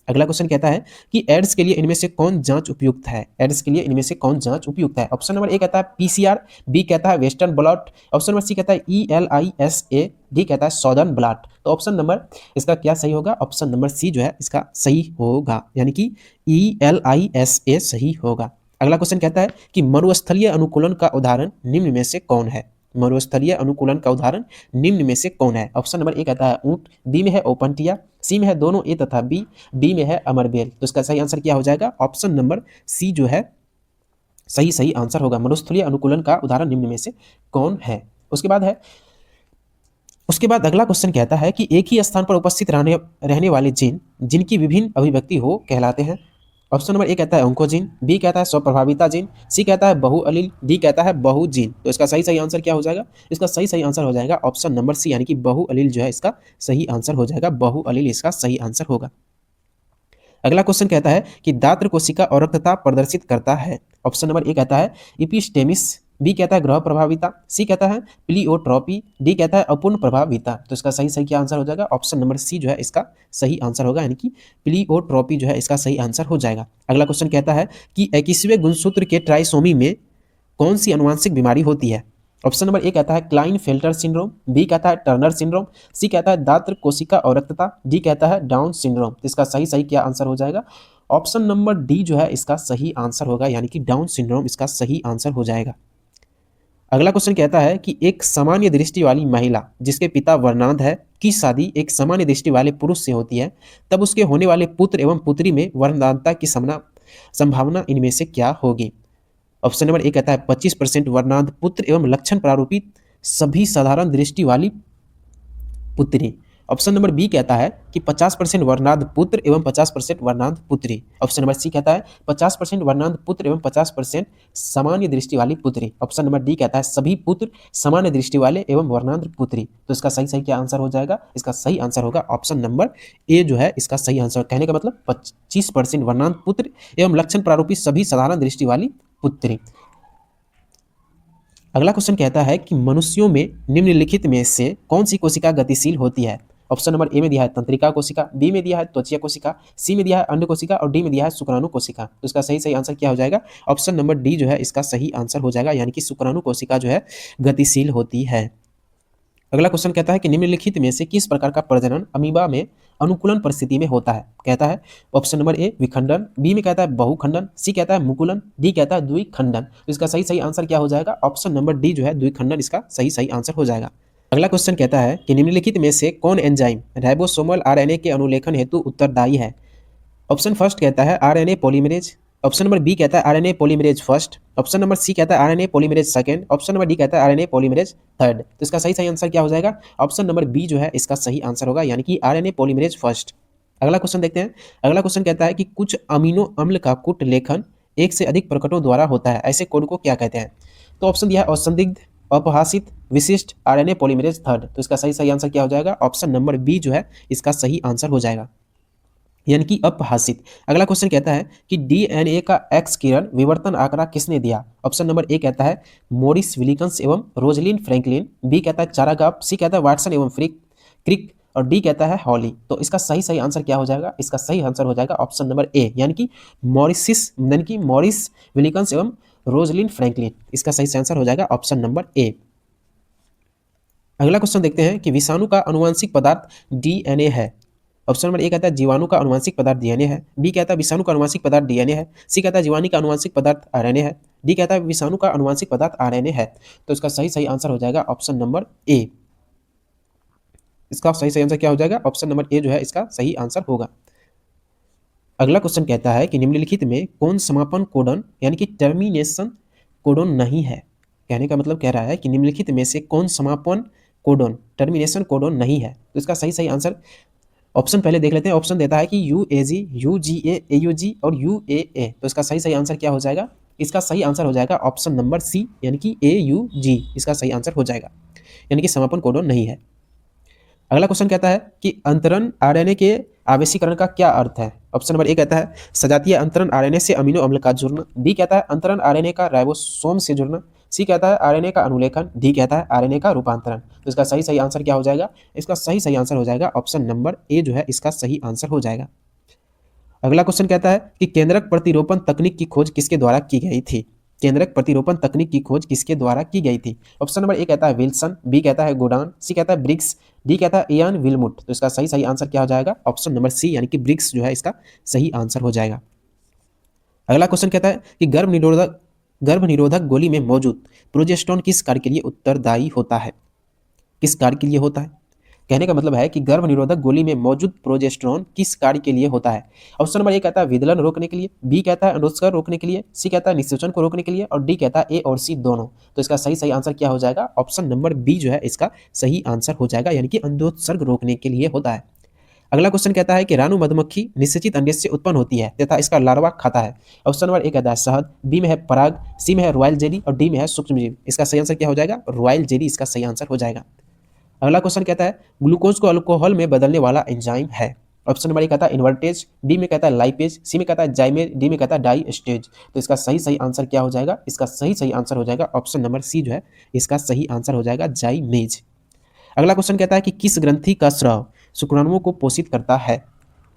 अगला क्वेश्चन कहता है कि एड्स के लिए इनमें से कौन जांच उपयुक्त है? एड्स के लिए इनमें से कौन जांच उपयुक्त है? ऑप्शन नंबर ए कहता है पीसीआर, बी कहता है western blot, option number C कहता है ELISA, डी कहता है सॉदर्न ब्लॉट। तो ऑप्शन नंबर इसका क्या सही होगा? ऑप्शन नंबर सी जो है इसका सही होगा, यानी कि ELISA सही होगा। अगला क्वेश्चन कहता है कि मरुस्थलीय अनुकूलन का उदाहरण निम्न में से कौन है? मरुस्थलीय अनुकूलन का उदाहरण निम्न में से कौन है? ऑप्शन नंबर ए कहता है ऊंट, बी में है ओपनटिया, सी में है दोनों ए तथा बी, डी में है अमरबेल। तो इसका सही आंसर क्या हो जाएगा? ऑप्शन नंबर सी जो है सही आंसर होगा। मरुस्थलीय अनुकूलन का उदाहरण निम्न में से कौन है? उसके बाद अगला क्वेश्चन कहता है कि एक ही स्थान पर उपस्थित रहने वाले जीन जिनकी विभिन्न अभिव्यक्ति हो कहलाते हैं। ऑप्शन नंबर ए कहता है ऑन्कोजीन, बी कहता है स्वप्रभाविता जीन, सी कहता है बहुअलील, डी कहता है बहुजीन। तो इसका सही आंसर क्या हो जाएगा? इसका सही आंसर हो जाएगा ऑप्शन नंबर सी, यानी कि बहुअलील जो है इसका सही आंसर हो जाएगा। बहुअलील इसका सही आंसर होगा। अगला क्वेश्चन कहता है कि दात्र कोशिका औरक्तता प्रदर्शित करता है। ऑप्शन नंबर ए कहता है इपिस्टेमिस, बी कहता है ग्रह प्रभाविता, सी कहता है प्लियोट्रॉपी, डी कहता है अपूर्ण प्रभाविता। तो इसका सही क्या आंसर हो जाएगा? ऑप्शन नंबर सी जो है इसका सही आंसर होगा, यानी कि प्लियोट्रॉपी जो है इसका सही आंसर हो जाएगा। अगला क्वेश्चन कहता है कि 21वें गुणसूत्र के ट्राइसोमी में कौन सी अनुवांशिक बीमारी होती है? ऑप्शन नंबर ए कहता है क्लाइनफेल्टर सिंड्रोम, बी कहता है टर्नर सिंड्रोम, सी कहता है दात्र कोशिका औरक्तता, डी कहता है डाउन सिंड्रोम। तो इसका सही क्या आंसर हो जाएगा? ऑप्शन नंबर डी जो है इसका सही आंसर होगा, यानी कि डाउन सिंड्रोम इसका सही आंसर हो जाएगा। अगला क्वेश्चन कहता है कि एक सामान्य दृष्टि वाली महिला जिसके पिता वर्णांध है की शादी एक सामान्य दृष्टि वाले पुरुष से होती है, तब उसके होने वाले पुत्र एवं पुत्री में वर्णांधता की संभावना इनमें से क्या होगी? ऑप्शन नंबर ए कहता है 25% वर्णांध पुत्र एवं लक्षण प्रारूपित सभी साधारण दृष्टि वाली पुत्री। ऑप्शन नंबर बी कहता है कि 50% वर्णांध पुत्र एवं 50% वर्णांध पुत्री। ऑप्शन नंबर सी कहता है 50% वर्णांध पुत्र एवं 50% सामान्य दृष्टि वाली पुत्री। ऑप्शन नंबर डी कहता है सभी पुत्र सामान्य दृष्टि वाले एवं वर्णांध पुत्री। तो इसका सही क्या आंसर हो जाएगा? इसका सही आंसर होगा ऑप्शन नंबर ए जो है इसका सही आंसर। कहने का मतलब 25% वर्णांध पुत्र एवं लक्षण प्रारूपित सभी साधारण दृष्टि वाली पुत्री। अगला क्वेश्चन कहता है कि मनुष्यों में निम्नलिखित में से कौन सी कोशिका गतिशील होती है? ऑप्शन नंबर ए में दिया है तंत्रिका कोशिका, बी में दिया है त्वचीय कोशिका, सी में दिया है अंड कोशिका और डी में दिया है शुक्राणु कोशिका। तो इसका सही आंसर क्या हो जाएगा? ऑप्शन नंबर डी जो है इसका सही आंसर हो जाएगा, यानी कि शुक्राणु कोशिका जो है गतिशील होती है। अगला क्वेश्चन कहता है कि निम्नलिखित में से किस प्रकार का प्रजनन अमीबा में अनुकूलन परिस्थिति में होता है? कहता है ऑप्शन नंबर ए विखंडन, बी में कहता है बहुखंडन, सी कहता है मुकुलन, डी कहता है द्विखंडन। तो इसका सही आंसर क्या हो जाएगा? ऑप्शन नंबर डी जो है द्विखंडन इसका सही आंसर हो जाएगा। अगला क्वेश्चन कहता है कि निम्नलिखित में से कौन एंजाइम राइबोसोमल आरएनए के अनुलेखन हेतु उत्तरदायी है? ऑप्शन फर्स्ट कहता है RNA polymerase, option number B कहता है RNA polymerase first, option number C कहता है RNA polymerase second, option number D कहता है आरएनए पॉलीमरेज थर्ड। तो इसका सही आंसर क्या हो जाएगा? ऑप्शन नंबर बी जो है इसका सही आंसर होगा, यानी कि आरएनए पॉलीमरेज फर्स्ट। अगला क्वेश्चन देखते हैं। अगला क्वेश्चन कहता है कि कुछ अमीनो अम्ल का कूट लेखन एक से अधिक प्रकटों द्वारा होता है, ऐसे कोड को क्या कहते हैं? तो ऑप्शन दिया है असंदिग्ध, अपहासित, विशिष्ट, आरएनए पॉलीमरेज थर्ड। तो इसका सही आंसर क्या हो जाएगा? ऑप्शन नंबर बी जो है इसका सही आंसर हो जाएगा, यानी कि अपहासित। अगला क्वेश्चन कहता है कि डीएनए का एक्स किरण विवर्तन आंकड़ा किसने दिया? ऑप्शन नंबर ए कहता है मोरिस विलिकन्स एवं रोजलिन फ्रैंकलिन, बी कहता है चारागाफ, सी कहता है वाटसन एवं क्रिक, और डी कहता है हॉली। तो इसका सही सही आंसर क्या हो जाएगा? इसका सही आंसर हो जाएगा ऑप्शन नंबर ए, यानी कि मॉरिस विलिकन्स एवं रोजलिन फ्रैंकलिन। इसका सही आंसर हो जाएगा ऑप्शन नंबर ए। अगला क्वेश्चन देखते हैं कि विषाणु का अनुवांशिक पदार्थ डीएनए है। ऑप्शन नंबर ए कहता है जीवाणु का अनुवांशिक पदार्थ डीएनए है, बी कहता है विषाणु का अनुवांशिक पदार्थ डीएनए है, सी कहता है जीवाणु का अनुवांशिक पदार्थ आरएनए है, डी कहता है विषाणु का अनुवांशिक पदार्थ आरएनए है। तो इसका सही सही आंसर हो जाएगा ऑप्शन नंबर ए। इसका सही सही आंसर क्या हो जाएगा? ऑप्शन नंबर ए जो है इसका सही आंसर होगा। अगला क्वेश्चन कहता है कि निम्नलिखित में कौन समापन कोडन यानी कि टर्मिनेशन कोडन नहीं है। कहने का मतलब कह रहा है कि निम्नलिखित में से कौन समापन कोडन टर्मिनेशन कोडन नहीं है। तो इसका सही सही आंसर ऑप्शन पहले देख लेते हैं। ऑप्शन देता है कि UAG, UGA, AUG और UAA। तो इसका सही सही आंसर क्या हो जाएगा? इसका सही आंसर हो जाएगा ऑप्शन नंबर सी, यानी कि AUG इसका सही आंसर हो जाएगा, यानी कि समापन कोडन नहीं है। अगला क्वेश्चन कहता है कि अंतरण आरएनए के आवेशीकरण का क्या अर्थ है। ऑप्शन नंबर ए कहता है सजातीय अंतरण आरएनए से अमीनो अम्ल का जुड़ना, बी कहता है अंतरण आरएनए का राइबोसोम से जुड़ना, सी कहता है आरएनए का अनुलेखन, डी कहता है आरएनए का रूपांतरण। तो इसका सही सही आंसर क्या हो जाएगा? इसका सही सही आंसर हो जाएगा ऑप्शन नंबर ए जो है इसका सही आंसर हो जाएगा। अगला क्वेश्चन कहता है कि केंद्रक प्रतिरोपण तकनीक की खोज किसके द्वारा की गई थी। केंद्रक प्रतिरोपण तकनीक की खोज किसके द्वारा की गई थी। ऑप्शन नंबर ए कहता है विल्सन, बी कहता है गोडान, सी कहता है ब्रिग्स, डी कहता है इयान विलमुट। तो इसका सही सही आंसर क्या हो जाएगा? ऑप्शन नंबर सी, यानी कि ब्रिग्स जो है इसका सही आंसर हो जाएगा। अगला क्वेश्चन कहता है कि गर्भ निरोधक गोली में मौजूद प्रोजेस्टेरोन किस कार्य के लिए उत्तरदायी होता है। किस कार्य के लिए होता है? कहने का मतलब है कि गर्भ निरोधक गोली में मौजूद प्रोजेस्टेरोन किस कार्य के लिए होता है। ऑप्शन नंबर ए कहता है विदलन रोकने के लिए, बी कहता है अनुस्कर रोकने के लिए, सी कहता है निषेचन को रोकने के लिए और डी कहता है ए और सी दोनों। तो इसका सही सही आंसर क्या हो जाएगा? ऑप्शन नंबर बी जो है इसका सही आंसर हो जाएगा, यानी कि अंडोत्सर्ग रोकने के लिए होता है। अगला क्वेश्चन कहता है कि रानू मधुमक्खी निषेचित अंडे से उत्पन्न होती है तथा इसका लार्वा खाता है। ऑप्शन नंबर ए कहता है शहद, बी में है पराग, सी में है रॉयल जेली और डी में है सूक्ष्मजीव। इसका सही आंसर क्या हो जाएगा? रॉयल जेली इसका सही आंसर हो जाएगा। अगला क्वेश्चन कहता है ग्लूकोज को अल्कोहल में बदलने वाला एंजाइम है। ऑप्शन नंबर ए कहता है इन्वर्टेज, बी में कहता है लाइपेज, सी में कहता है जाइमेज, डी में कहता है डाइस्टेज। तो इसका सही सही आंसर क्या हो जाएगा? इसका सही सही आंसर हो जाएगा ऑप्शन नंबर सी जो है इसका सही आंसर हो जाएगा जाइमेज। अगला क्वेश्चन कहता है कि किस ग्रंथि का स्राव शुक्राणुओं को पोषित करता है।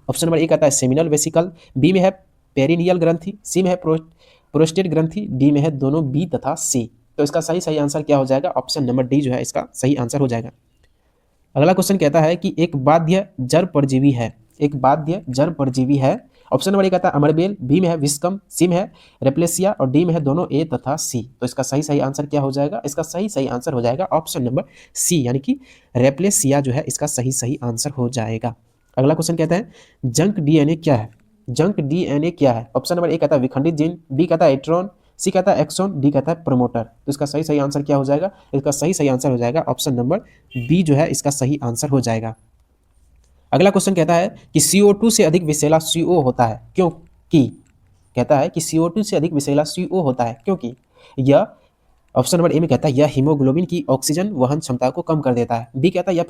ऑप्शन नंबर ए कहता है सेमिनल वेसिकल, बी में है पेरिनियल ग्रंथि, सी में है प्रोस्टेट ग्रंथि, डी में है दोनों बी तथा सी। तो इसका सही सही आंसर क्या हो जाएगा? ऑप्शन नंबर डी जो है इसका सही आंसर हो जाएगा। अगला क्वेश्चन कहता है कि एक बाध्य जड़ परजीवी है। एक बाध्य जड़ परजीवी है। ऑप्शन नंबर ए कहता है अमरबेल, बी में है विस्कम, सी में है रेप्लेसिया और डी में है दोनों ए तथा सी। तो इसका सही सही आंसर क्या हो जाएगा? इसका सही सही आंसर हो जाएगा ऑप्शन नंबर सी, यानी कि रेप्लेसिया जो है इसका सही सही आंसर हो जाएगा। अगला क्वेश्चन कहता है जंक डीएनए क्या है। जंक डीएनए क्या है। ऑप्शन नंबर ए कहता है विखंडित जीन, बी कहता है एट्रॉन, सी कहता है एक्सॉन, डी कहता है प्रमोटर। तो इसका सही सही आंसर क्या हो जाएगा? इसका सही सही आंसर हो जाएगा ऑप्शन नंबर बी जो है इसका सही आंसर हो जाएगा। अगला क्वेश्चन कहता है कि CO2 से अधिक विषैला CO होता है क्योंकि। कहता है कि CO2 से अधिक विषैला CO होता है क्योंकि यह, ऑप्शन नंबर ए में कहता है यह हीमोग्लोबिन की ऑक्सीजन वहन क्षमता को कम कर देता है, बी कहता है यह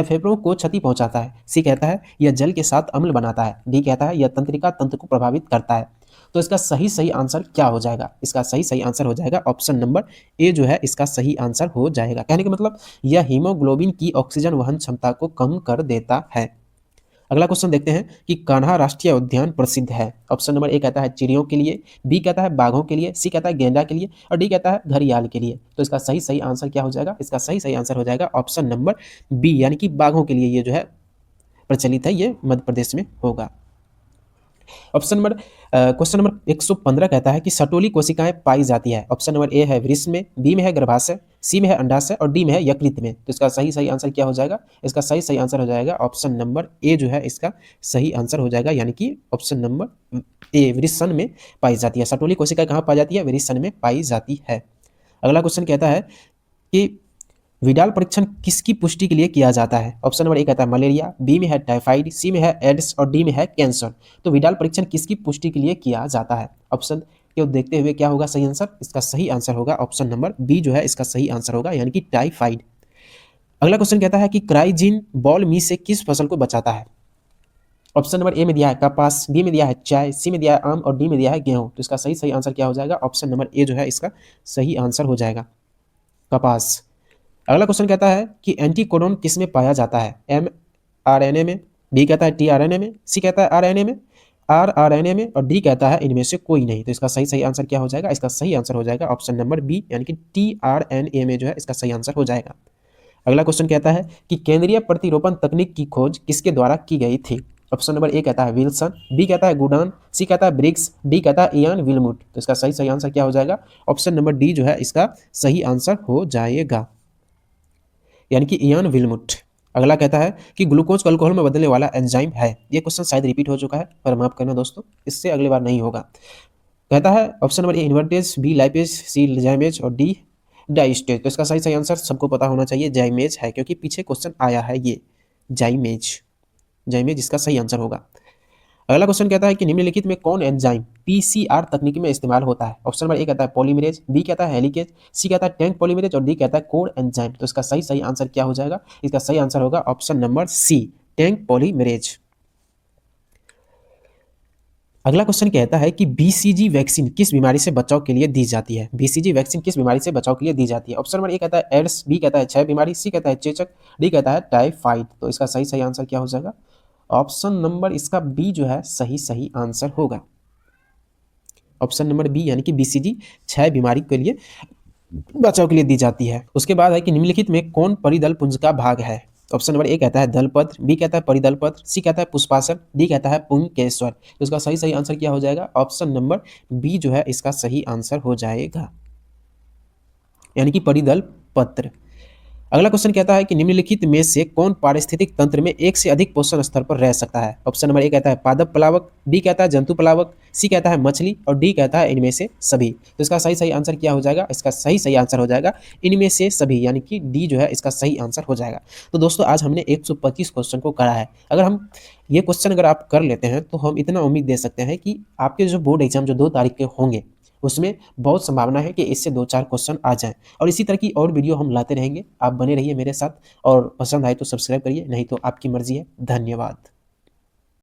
फेफड़ों को क्षति पहुंचाता है, सी कहता है यह जल के साथ अम्ल बनाता है, डी कहता है यह तंत्रिका तंत्र को प्रभावित करता है। तो इसका सही सही आंसर क्या हो जाएगा? इसका सही सही आंसर हो जाएगा ऑप्शन नंबर ए जो है इसका सही आंसर हो जाएगा। कहने का मतलब यह हीमोग्लोबिन की ऑक्सीजन वहन क्षमता को कम कर देता है। अगला क्वेश्चन देखते हैं कि कान्हा राष्ट्रीय उद्यान प्रसिद्ध है। ऑप्शन नंबर ए कहता है चिड़ियों के लिए, बी कहता है बाघों के लिए, सी कहता है गेंडा के लिए और डी कहता है घड़ियाल के लिए। तो इसका सही सही आंसर क्या हो जाएगा? इसका सही सही आंसर हो जाएगा ऑप्शन नंबर बी, यानी कि बाघों के लिए ये जो है प्रचलित है, ये मध्य प्रदेश में होगा। क्वेश्चन नंबर 115 कहता है कि सटोली कोशिकाएं पाई जाती है। ऑप्शन नंबर ए है वृष में, बी में है गर्भाशय, सी में है अंडाशय और डी में है यकृत में। तो इसका सही सही आंसर क्या हो जाएगा? इसका सही सही आंसर हो जाएगा ऑप्शन नंबर ए जो है इसका सही आंसर हो जाएगा, यानी कि ऑप्शन नंबर ए वृषण में पाई जाती है। सटोली कोशिकाएं कहाँ पाई जाती है? वृषण में पाई जाती है। अगला क्वेश्चन कहता है कि विडाल परीक्षण किसकी पुष्टि के लिए किया जाता है। ऑप्शन नंबर ए कहता है मलेरिया, बी में है टाइफाइड, सी में है एड्स और डी में है कैंसर। तो विडाल परीक्षण किसकी पुष्टि के लिए किया जाता है? ऑप्शन को देखते हुए क्या होगा सही आंसर? इसका सही आंसर होगा ऑप्शन नंबर बी जो है इसका सही आंसर होगा, यानी कि टाइफाइड। अगला क्वेश्चन कहता है कि क्राइजिन बॉल मी से किस फसल को बचाता है। ऑप्शन नंबर ए में दिया है कपास, बी में दिया है चाय, सी में दिया है आम और डी में दिया है गेहूं। तो इसका सही सही आंसर क्या हो जाएगा? ऑप्शन नंबर ए जो है इसका सही आंसर हो जाएगा कपास। अगला क्वेश्चन कहता है कि एंटीकोडोन किस में पाया जाता है? mRNA में, बी कहता है tRNA में, सी कहता है RNA में, rRNA में, और डी कहता है इनमें से कोई नहीं। तो इसका सही आंसर क्या हो जाएगा? इसका सही आंसर हो जाएगा ऑप्शन नंबर बी, यानी कि tRNA में जो है इसका सही आंसर हो जाएगा। अगला क्वेश्चन कहता है कि केंद्रीय प्रतिरोपण तकनीक की खोज किसके द्वारा की गई थी? ऑप्शन नंबर ए कहता है विल्सन, बी कहता है गुडान, सी कहता है ब्रिग्स, डी कहता है इयान विलमुट। तो इसका सही आंसर क्या हो जाएगा? ऑप्शन नंबर डी जो है इसका सही आंसर हो जाएगा, यानी कि इयान विलमुट। अगला कहता है कि ग्लूकोज को अल्कोहल में बदलने वाला एंजाइम है। ये क्वेश्चन शायद रिपीट हो चुका है, पर माफ करना दोस्तों, इससे अगली बार नहीं होगा। कहता है option number A invertase, B lipase, C zymase, और डी डाइस्टेज। तो इसका सही आंसर सबको पता होना चाहिए, जाइमेज है, क्योंकि पीछे क्वेश्चन आया है ये जाइमेज। जाइमेज इसका सही आंसर होगा। अगला क्वेश्चन कहता है कि निम्नलिखित में कौन एंजाइम पीसीआर तकनीक में इस्तेमाल होता है? ऑप्शन नंबर ए कहता है पॉलीमरेज, बी कहता है हेलिकेज, सी कहता है टैंक पॉलीमरेज, और डी कहता है कोर एंजाइम। तो इसका सही आंसर क्या हो जाएगा? इसका सही आंसर होगा option number C, taq polymerase. अगला क्वेश्चन कहता है कि बीसीजी वैक्सीन किस बीमारी से बचाव के लिए दी जाती है? बीसीजी वैक्सीन किस बीमारी से बचाव के लिए दी जाती है? ऑप्शन नंबर ए कहता है एड्स, बी कहता है क्षय बीमारी, सी कहता है चेचक, डी कहता है टाइफाइड। तो इसका सही आंसर क्या हो जाएगा? ऑप्शन नंबर इसका बी जो है सही आंसर होगा, ऑप्शन नंबर बी, यानी कि बीसीजी क्षय बीमारी के लिए बचाव के लिए दी जाती है। उसके बाद है कि निम्नलिखित में कौन परिदल पुंज का भाग है? ऑप्शन नंबर ए कहता है दलपत्र, बी कहता है परिदलपत्र, सी कहता है पुष्पासन, डी कहता है पुंकेश्वर। तो इसका सही आंसर क्या हो जाएगा? ऑप्शन नंबर बी जो है इसका सही आंसर हो जाएगा, यानी कि परिदल पत्र। अगला क्वेश्चन कहता है कि निम्नलिखित में से कौन पारिस्थितिक तंत्र में एक से अधिक पोषण स्तर पर रह सकता है? ऑप्शन नंबर ए कहता है पादप प्लावक, बी कहता है जंतु प्लावक, सी कहता है मछली, और डी कहता है इनमें से सभी। तो इसका सही आंसर क्या हो जाएगा? इसका सही आंसर हो जाएगा इनमें से सभी, यानी कि डी जो है इसका सही आंसर हो जाएगा। तो दोस्तों आज हमने 125 क्वेश्चन को करा है। अगर हम ये क्वेश्चन अगर आप कर लेते हैं तो हम इतना उम्मीद दे सकते हैं कि आपके जो बोर्ड एग्जाम जो 2 तारीख के होंगे उसमें बहुत संभावना है कि इससे 2-4 क्वेश्चन आ जाएं। और इसी तरह की और वीडियो हम लाते रहेंगे। आप बने रहिए मेरे साथ, और पसंद आए तो सब्सक्राइब करिए, नहीं तो आपकी मर्जी है। धन्यवाद।